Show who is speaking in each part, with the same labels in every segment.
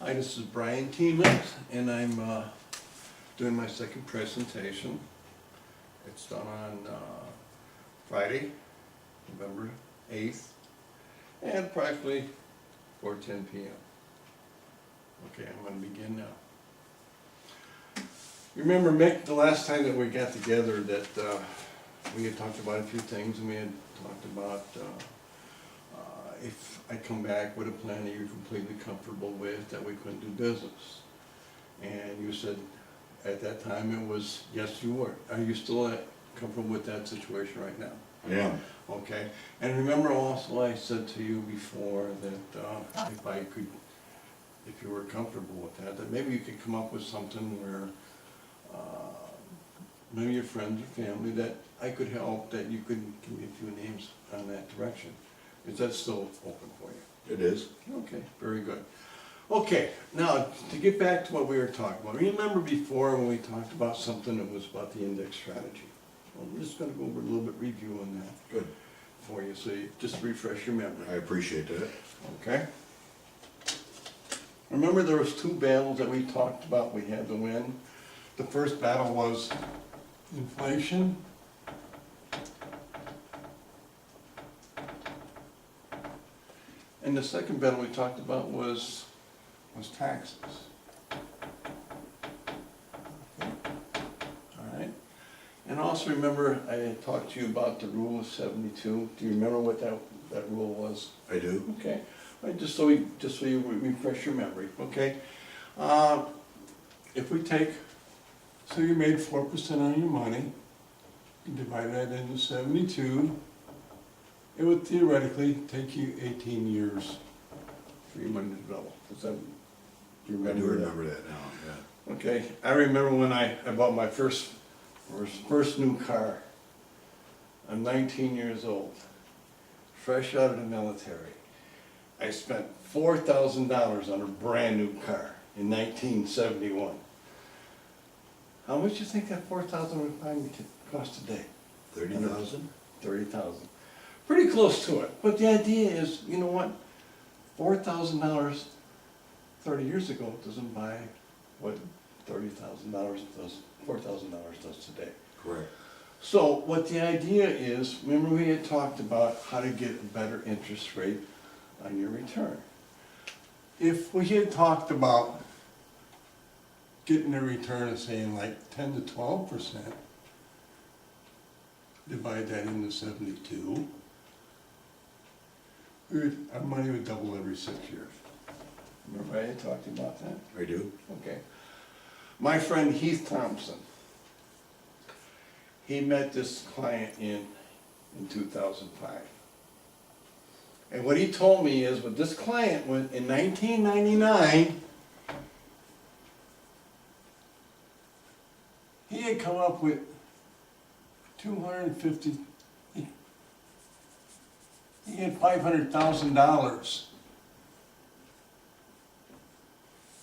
Speaker 1: Hi, this is Brian Tiemens, and I'm doing my second presentation. It's done on Friday, November 8th, and approximately 4:10 p.m. Okay, I'm going to begin now. Remember, Mick, the last time that we got together that we had talked about a few things, and we had talked about if I come back with a plan that you're completely comfortable with, that we couldn't do business. And you said at that time it was, yes, you were. Are you still comfortable with that situation right now?
Speaker 2: Yeah.
Speaker 1: Okay. And remember also I said to you before that if I could, if you were comfortable with that, that maybe you could come up with something where maybe your friends or family that I could help, that you could give me a few names on that direction. Is that still open for you?
Speaker 2: It is.
Speaker 1: Okay, very good. Okay, now to get back to what we were talking about. Remember before when we talked about something that was about the index strategy? Well, I'm just going to go over a little bit review on that
Speaker 2: Good.
Speaker 1: for you, so you just refresh your memory.
Speaker 2: I appreciate that.
Speaker 1: Okay? Remember there was two battles that we talked about we had to win? The first battle was inflation. And the second battle we talked about was taxes. Okay. All right. And also remember I had talked to you about the rule of 72. Do you remember what that rule was?
Speaker 2: I do.
Speaker 1: Okay. All right, just so you refresh your memory. Okay. If we take, so you made 4% on your money, you divide that into 72. It would theoretically take you 18 years for your money to double. Does that, do you
Speaker 2: I do
Speaker 1: remember
Speaker 2: remember that now, yeah.
Speaker 1: Okay, I remember when I bought my first new car. I'm 19 years old, fresh out of the military. I spent $4,000 on a brand new car in 1971. How much do you think that $4,000 would finally cost today?
Speaker 2: 30,000?
Speaker 1: 30,000. Pretty close to it. But the idea is, you know what? $4,000 30 years ago doesn't buy what $30,000 does, $4,000 does today.
Speaker 2: Correct.
Speaker 1: So what the idea is, remember we had talked about how to get a better interest rate on your return. If we had talked about getting a return of saying like 10 to 12%, divide that into 72, our money would double every 6 years. Remember I had talked about that?
Speaker 2: I do.
Speaker 1: Okay. My friend Heath Thompson, he met this client in 2005. And what he told me is, with this client, in 1999, he had come up with 250, he had $500,000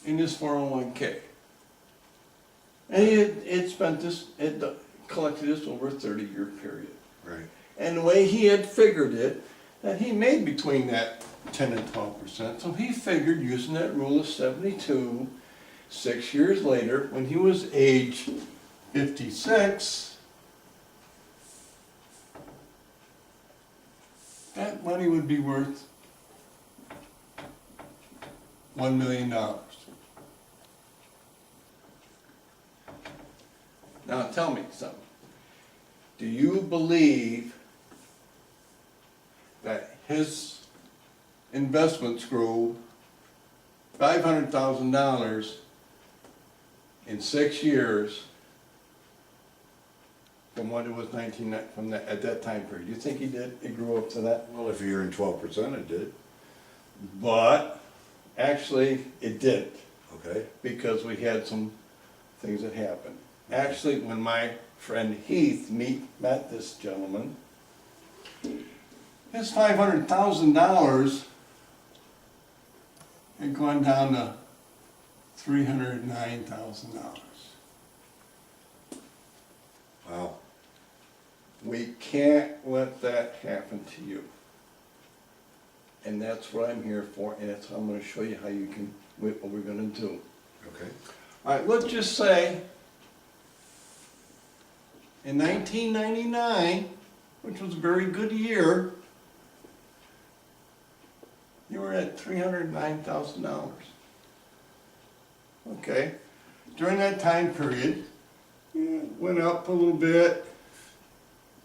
Speaker 1: in his 401k. And he had spent this, collected this over a 30-year period.
Speaker 2: Right.
Speaker 1: And the way he had figured it, that he made between that 10 and 12%. So he figured, using that rule of 72, 6 years later, when he was age 56, that money would be worth $1 million. Now tell me something. Do you believe that his investments grew $500,000 in 6 years from what it was at that time period? Do you think he did? It grew up to that?
Speaker 2: Well, if you're in 12%, it did.
Speaker 1: But actually, it didn't,
Speaker 2: Okay.
Speaker 1: because we had some things that happened. Actually, when my friend Heath met this gentleman, his $500,000 had gone down to $309,000.
Speaker 2: Wow.
Speaker 1: We can't let that happen to you. And that's what I'm here for, and that's how I'm gonna show you how you can, what we're gonna do.
Speaker 2: Okay.
Speaker 1: All right, let's just say in 1999, which was a very good year, you were at $309,000. Okay, during that time period, it went up a little bit,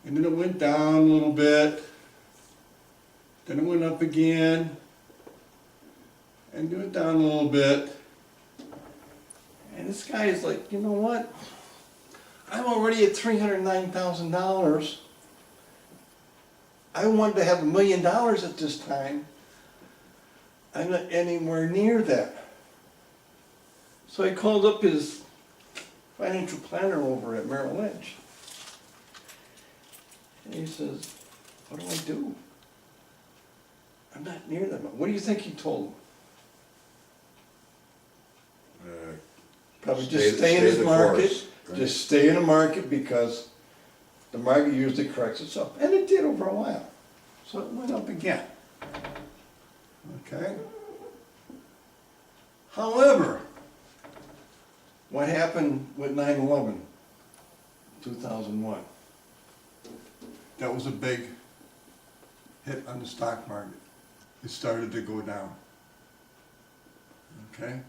Speaker 1: and then it went down a little bit, then it went up again, and then it went down a little bit. And this guy is like, you know what? I'm already at $309,000. I wanted to have $1 million at this time. I'm not anywhere near that. So he called up his financial planner over at Merrill Lynch. And he says, what do I do? I'm not near that much. What do you think he told him? Probably just stay in his
Speaker 2: the
Speaker 1: market.
Speaker 2: course, right?
Speaker 1: Just stay in the market because the market usually corrects itself. And it did over a while. So it went up again. Okay? However, what happened with 9/11, 2001? That was a big hit on the stock market. It started to go down. Okay?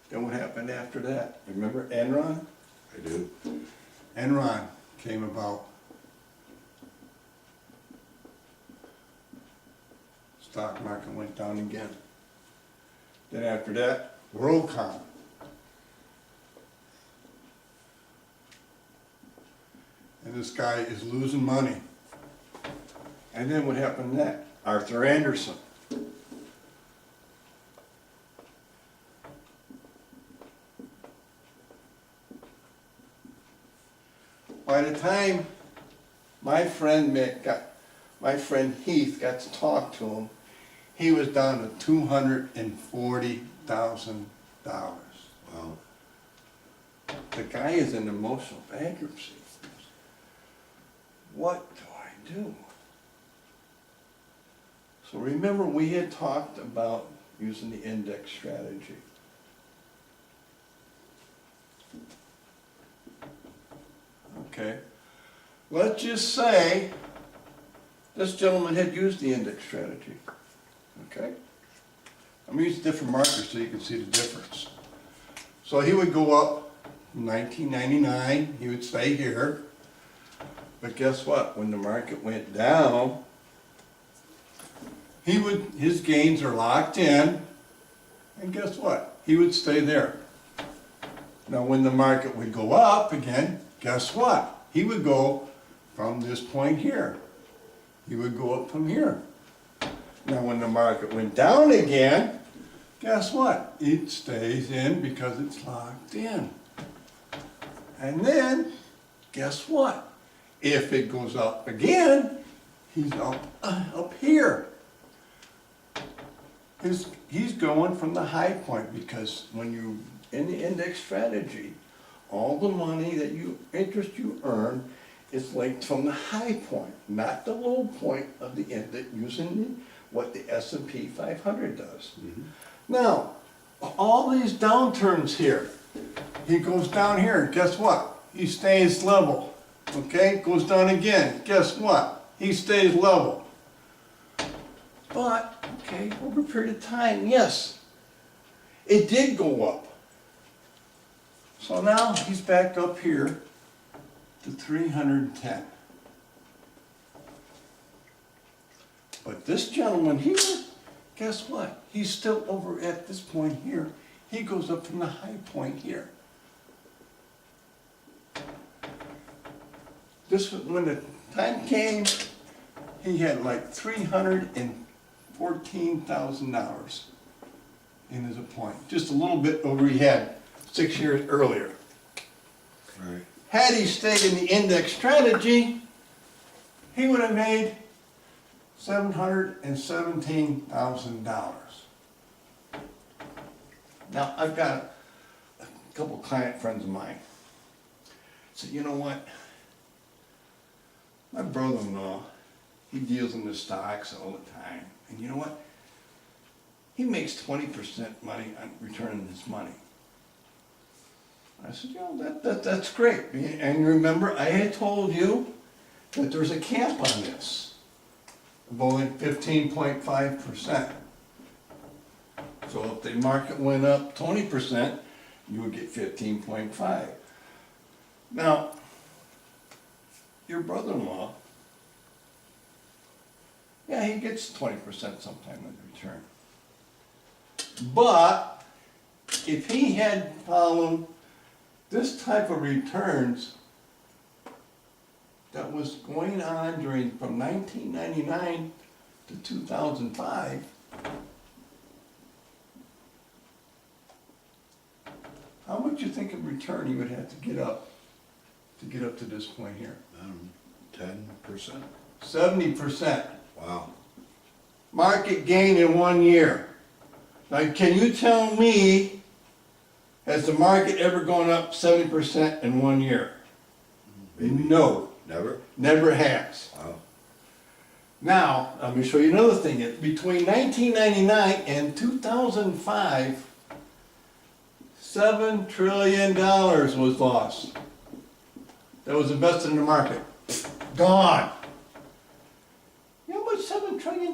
Speaker 1: Then what happened after that? Remember Enron?
Speaker 2: I do.
Speaker 1: Enron came about. Stock market went down again. Then after that, WorldCom. And this guy is losing money. And then what happened next? Arthur Anderson. By the time my friend Heath got to talk to him, he was down to $240,000.
Speaker 2: Wow.
Speaker 1: The guy is in emotional bankruptcy. What do I do? So remember, we had talked about using the index strategy. Okay, let's just say this gentleman had used the index strategy. Okay, I'm gonna use different markers so you can see the difference. So he would go up in 1999, he would stay here. But guess what? When the market went down, his gains are locked in, and guess what? He would stay there. Now when the market would go up again, guess what? He would go from this point here. He would go up from here. Now when the market went down again, guess what? It stays in because it's locked in. And then, guess what? If it goes up again, he's up here. He's going from the high point because when you in the index strategy, all the money that interest you earn is linked from the high point, not the low point of the index, using what the S&P 500 does.
Speaker 2: Mm-hmm.
Speaker 1: Now, all these downturns here, he goes down here, guess what? He stays level. Okay, goes down again. Guess what? He stays level. But, okay, over a period of time, yes, it did go up. So now he's back up here to 310. But this gentleman here, guess what? He's still over at this point here. He goes up from the high point here. This was when the time came, he had like $314,000 in his point, just a little bit over he had 6 years earlier.
Speaker 2: Right.
Speaker 1: Had he stayed in the index strategy, he would have made $717,000. Now, I've got a couple client friends of mine. So you know what? My brother-in-law, he deals in the stocks all the time. And you know what? He makes 20% money on returning his money. I said, you know, that's great. And remember, I had told you that there's a cap on this of only 15.5%. So if the market went up 20%, you would get 15.5. Now, your brother-in-law, yeah, he gets 20% sometime in return. But if he had followed this type of returns that was going on from 1999 to 2005, how much you think of return he would have to get up to this point here?
Speaker 2: I don't know, 10%?
Speaker 1: 70%.
Speaker 2: Wow.
Speaker 1: Market gain in 1 year. Now, can you tell me, has the market ever gone up 70% in 1 year?
Speaker 2: Maybe.
Speaker 1: No,
Speaker 2: Never?
Speaker 1: never has.
Speaker 2: Wow.
Speaker 1: Now, let me show you another thing. Between 1999 and 2005, $7 trillion was lost. That was invested in the market. Gone. You know what $7 trillion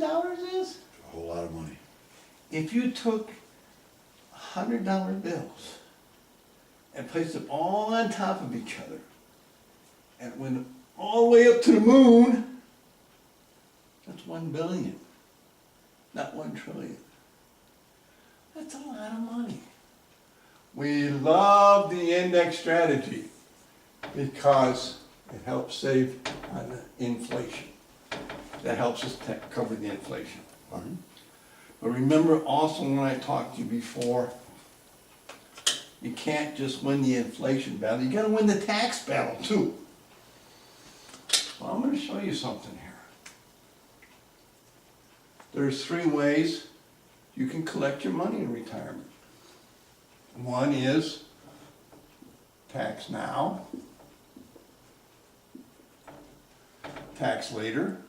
Speaker 1: is?
Speaker 2: A whole lot of money.
Speaker 1: If you took $100 bills and placed them all on top of each other and went all the way up to the moon, that's 1 billion, not 1 trillion. That's a lot of money. We love the index strategy because it helps save on the inflation. That helps us cover the inflation.
Speaker 2: Mhm.
Speaker 1: But remember also when I talked to you before, you can't just win the inflation battle, you gotta win the tax battle too. Well, I'm gonna show you something here. There's 3 ways you can collect your money in retirement. One is tax now, tax later,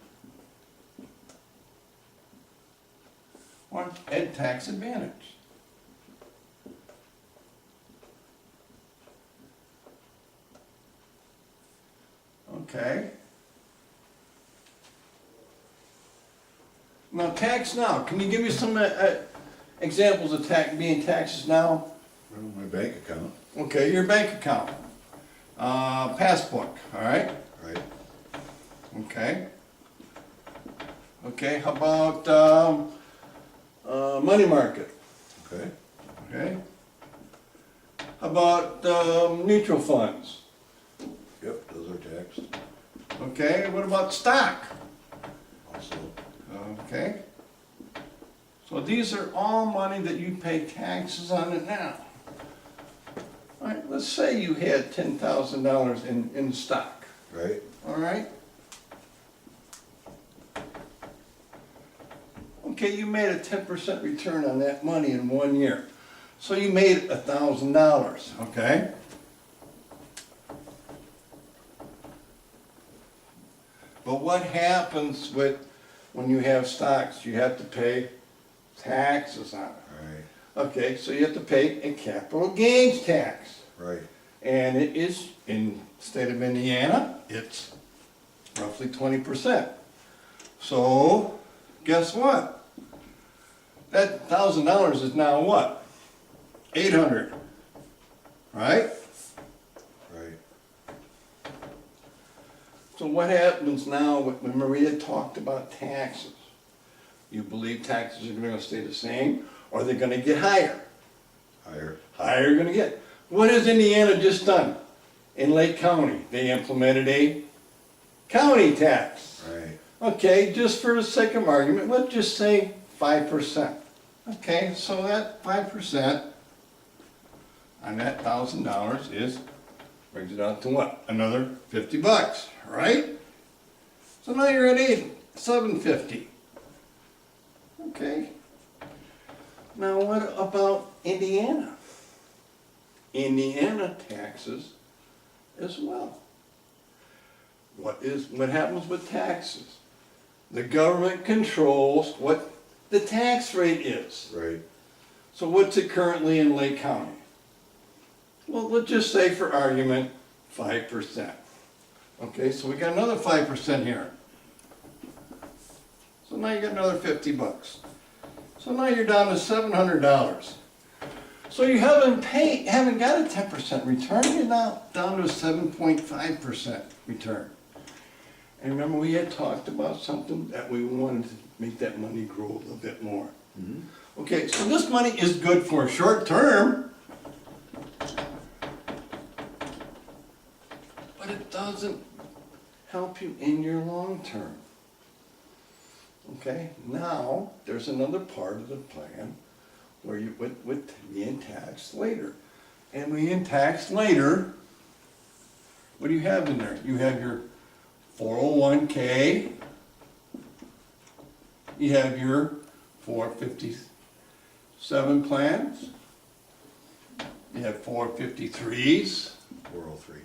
Speaker 1: or and tax advantage. Okay. Now, tax now. Can you give me some examples of being taxes now?
Speaker 2: Well, my bank account.
Speaker 1: Okay, your bank account, passbook. All right.
Speaker 2: Right.
Speaker 1: Okay. Okay. How about money market?
Speaker 2: Okay.
Speaker 1: Okay. How about mutual funds?
Speaker 2: Yep, those are taxed
Speaker 1: Okay. What about stock?
Speaker 2: also.
Speaker 1: Okay. So these are all money that you pay taxes on it now. All right. Let's say you had $10,000 in stock.
Speaker 2: Right?
Speaker 1: All right. Okay, you made a 10% return on that money in 1 year. So you made $1,000, okay? But what happens when you have stocks? You have to pay taxes on it.
Speaker 2: Right.
Speaker 1: Okay, so you have to pay a capital gains tax.
Speaker 2: Right.
Speaker 1: And it is, in the state of Indiana, it's roughly 20%. So, guess what? That $1,000 is now what? $800, right?
Speaker 2: Right.
Speaker 1: So what happens now, when Maria talked about taxes? You believe taxes are gonna stay the same, or they're gonna get higher?
Speaker 2: Higher.
Speaker 1: Higher gonna get. What has Indiana just done? In Lake County, they implemented a county tax.
Speaker 2: Right.
Speaker 1: Okay, just for the sake of argument, let's just say 5%. Okay, so that 5% on that $1,000 brings it out to what? Another $50, right? So now you're at $750. Okay. Now what about Indiana? Indiana taxes as well. What happens with taxes? the government controls what the tax rate is.
Speaker 2: Right.
Speaker 1: So what's it currently in Lake County? Well, let's just say for argument, 5%. Okay, so we got another 5% here. So now you got another 50 bucks. So now you're down to $700. So you haven't got a 10% return, you're now down to a 7.5% return. And remember, we had talked about something that we wanted to make that money grow a little bit more.
Speaker 2: Mm-hmm.
Speaker 1: Okay, so this money is good for short term, but it doesn't help you in your long term. Okay, now there's another part of the plan where you with being taxed later. And being taxed later, what do you have in there? You have your 401k, you have your 457 plans, you have 453s,
Speaker 2: 403.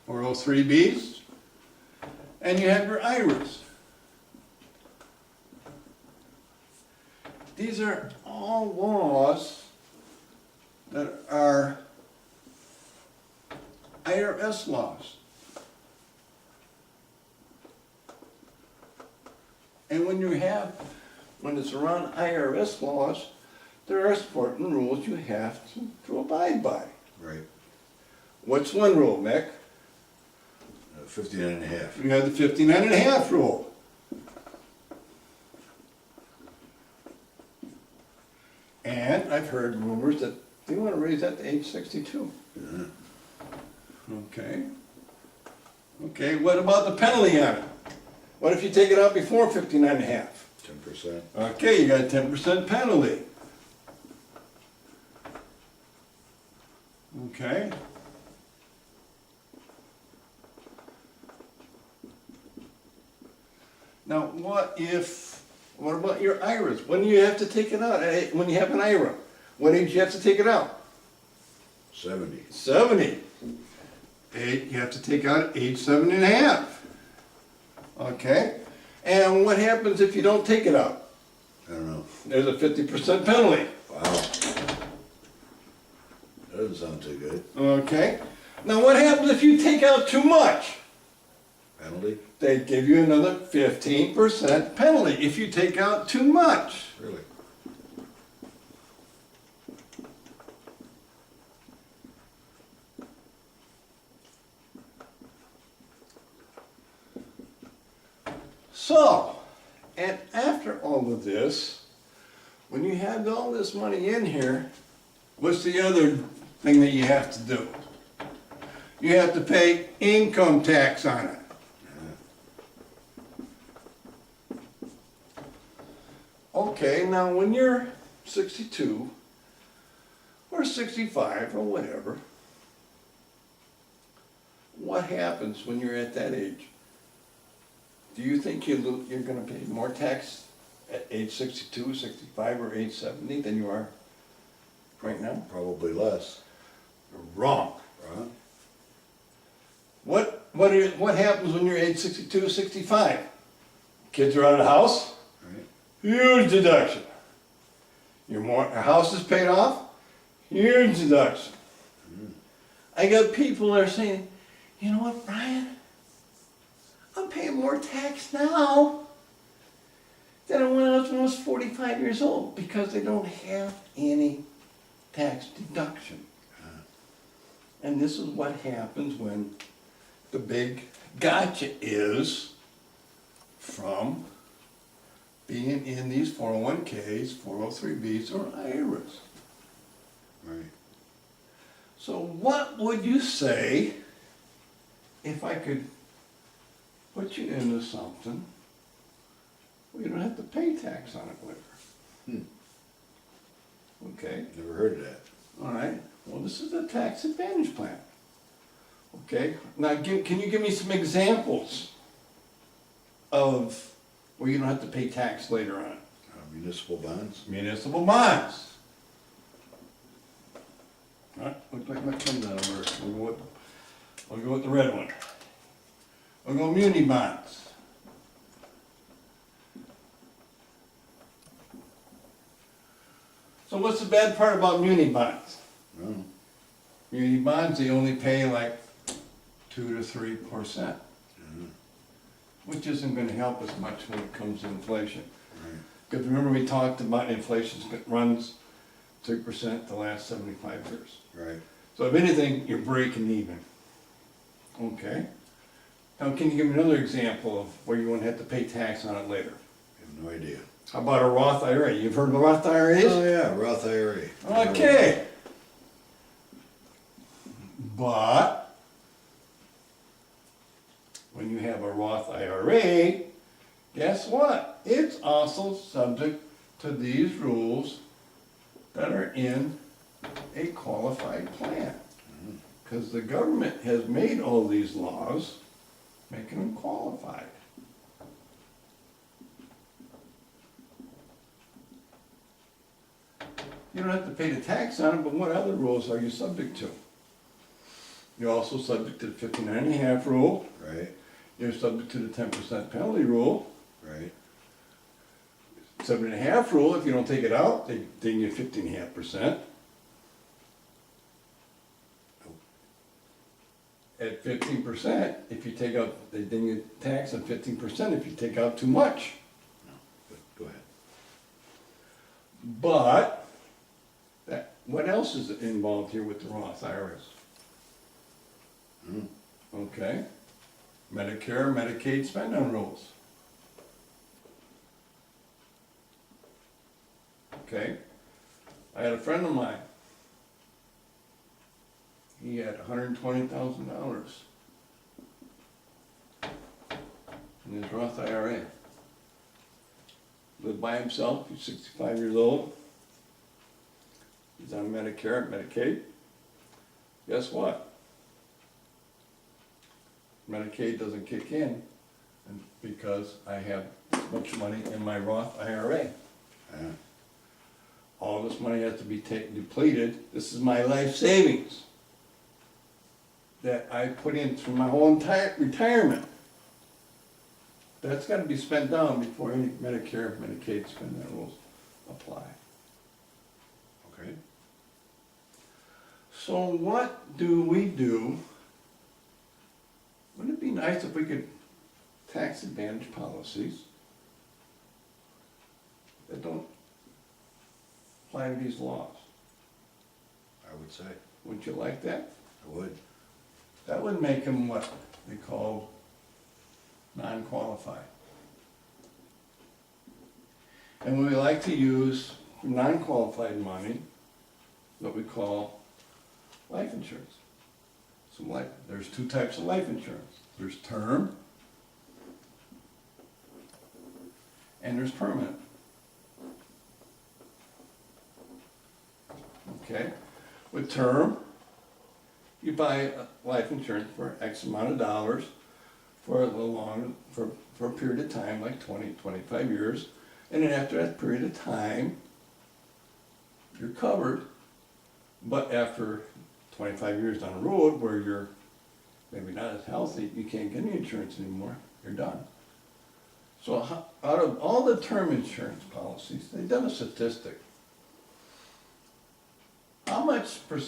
Speaker 1: 403bs, and you have your IRAs. These are all laws that are IRS laws. And when it's around IRS laws, there are certain rules you have to abide by.
Speaker 2: Right.
Speaker 1: What's one rule, Mick?
Speaker 2: 59 and a half.
Speaker 1: You have the 59 and a half rule. And I've heard rumors that they want to raise that to age 62.
Speaker 2: Yeah.
Speaker 1: Okay. Okay, what about the penalty on it? What if you take it out before 59 and a half?
Speaker 2: 10%.
Speaker 1: Okay, you got a 10% penalty. Okay. Now, what about your IRAs? When do you have to take it out? When you have an IRA, what age you have to take it out?
Speaker 2: 70.
Speaker 1: 70. You have to take out at age 7 and a half. Okay? And what happens if you don't take it out?
Speaker 2: I don't know.
Speaker 1: There's a 50% penalty.
Speaker 2: Wow. That doesn't sound too good.
Speaker 1: Okay? Now what happens if you take out too much?
Speaker 2: Penalty?
Speaker 1: They give you another 15% penalty if you take out too much.
Speaker 2: Really?
Speaker 1: So, and after all of this, when you have all this money in here, what's the other thing that you have to do? You have to pay income tax on it. Okay, now when you're 62 or 65 or whatever, what happens when you're at that age? Do you think you're going to pay more tax at age 62, 65, or age 70 than you are right now?
Speaker 2: Probably less.
Speaker 1: You're wrong.
Speaker 2: Right?
Speaker 1: What happens when you're age 62, 65? Kids are out of the house?
Speaker 2: Right.
Speaker 1: Huge deduction. Your house is paid off? Huge deduction. I got people that are saying, you know what, Brian? I'm paying more tax now than when I was almost 45 years old because they don't have any tax deduction. And this is what happens when the big gotcha is from being in these 401ks, 403bs, or IRAs.
Speaker 2: Right.
Speaker 1: So what would you say if I could put you into something where you don't have to pay tax on it later? Okay,
Speaker 2: Never heard of that.
Speaker 1: all right. Well, this is a tax advantage plan. Okay, now can you give me some examples of where you don't have to pay tax later on?
Speaker 2: Municipal bonds?
Speaker 1: Municipal bonds. All right, looks like my pen's out of order. We'll go with the red one. We'll go muni bonds. So what's the bad part about muni bonds?
Speaker 2: No,
Speaker 1: Muni bonds, they only pay like 2 to 3%, which isn't gonna help us much when it comes to inflation.
Speaker 2: right,
Speaker 1: Because remember we talked about inflation runs 3% the last 75 years.
Speaker 2: right.
Speaker 1: So if anything, you're breaking even. Okay? Now, can you give me another example of where you won't have to pay tax on it later?
Speaker 2: I have no idea.
Speaker 1: How about a Roth IRA? You've heard of a Roth IRAs?
Speaker 2: Oh, yeah, Roth IRA.
Speaker 1: Okay. But when you have a Roth IRA, guess what? It's also subject to these rules that are in a qualified plan. Because the government has made all these laws, making them qualified. You don't have to pay the tax on it, but what other rules are you subject to? You're also subject to the 59.5 rule.
Speaker 2: Right,
Speaker 1: You're subject to the 10% penalty rule.
Speaker 2: right,
Speaker 1: 7.5 rule, if you don't take it out, they ding you 15.5%. At 15%, if you take out, they ding you tax on 15% if you take out too much.
Speaker 2: but go ahead.
Speaker 1: But, what else is involved here with the Roth IRAs? Okay, Medicare, Medicaid spending rules. Okay, I had a friend of mine. He had $120,000 in his Roth IRA. Lived by himself, he's 65 years old. He's on Medicare and Medicaid. Guess what? Medicaid doesn't kick in because I have this much money in my Roth IRA.
Speaker 2: Yeah,
Speaker 1: All this money has to be depleted. This is my life savings that I put in through my whole entire retirement. That's got to be spent down before any Medicare, Medicaid spending rules apply.
Speaker 2: okay.
Speaker 1: So what do we do? Wouldn't it be nice if we could tax advantage policies that don't apply to these laws?
Speaker 2: I would say,
Speaker 1: Wouldn't you like that?
Speaker 2: I would.
Speaker 1: That would make them what they call non-qualified. And we like to use non-qualified money, what we call life insurance. There's two types of life insurance. There's term and there's permanent. Okay? With term, you buy life insurance for X amount of dollars for a period of time, like 20, 25 years. And then after that period of time, you're covered. But after 25 years down the road where you're maybe not as healthy, you can't get any insurance anymore, you're done. So out of all the term insurance policies, they've done a statistic.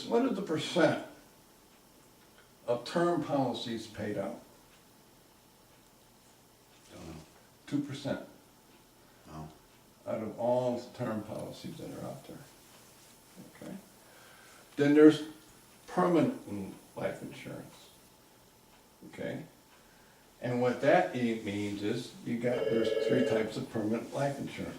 Speaker 1: What is the percent of term policies paid out?
Speaker 2: Don't know.
Speaker 1: 2%
Speaker 2: No.
Speaker 1: out of all term policies that are out there. Okay. Then there's permanent life insurance. Okay. And what that means is there's three types of permanent life insurance.